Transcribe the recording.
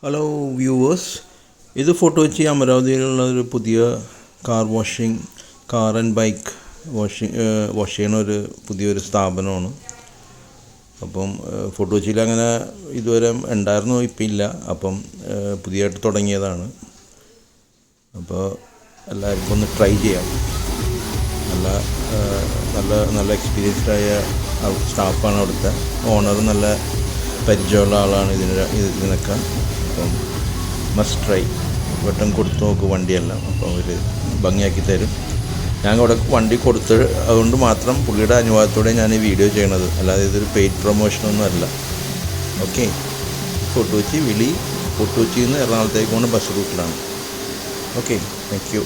Hello viewers, ഇത് photo വെച്ച് അമരാവതിയിലുള്ള ഒരു പുതിയ കാർ ആൻഡ് ബൈക്ക് വാഷ് ചെയ്യണ ഒരു പുതിയൊരു സ്ഥാപനമാണ്. അപ്പം ഫോട്ടോ വെച്ചിൽ അങ്ങനെ ഇതുവരെ ഉണ്ടായിരുന്നു, ഇപ്പം ഇല്ല. അപ്പം പുതിയതായിട്ട് തുടങ്ങിയതാണ്. അപ്പോൾ എല്ലാവർക്കും ഒന്ന് ട്രൈ ചെയ്യാം. നല്ല നല്ല നല്ല എക്സ്പീരിയൻസ്ഡായ സ്റ്റാഫാണ് അവിടുത്തെ. ഓണർ നല്ല പരിചയമുള്ള ആളാണ് ഇതിനൊക്കെ. അപ്പം മസ്റ്റ് ട്രൈ. വട്ടം കൊടുത്ത് നോക്ക് വണ്ടിയെല്ലാം. അപ്പോൾ അവർ ഭംഗിയാക്കി തരും. ഞാൻ അവിടെ വണ്ടി കൊടുത്ത് അതുകൊണ്ട് മാത്രം പുള്ളിയുടെ അനുവാദത്തോടെ ഞാൻ ഈ വീഡിയോ ചെയ്യണത്, അല്ലാതെ ഇതൊരു പെയ്ഡ് പ്രൊമോഷനൊന്നും അല്ല. ഓക്കെ. ഫോട്ടോ കൊച്ചിയിൽ നിന്ന് എറണാകുളത്തേക്ക് പോകുന്ന ബസ് റൂട്ടിലാണ്. Okay, thank U.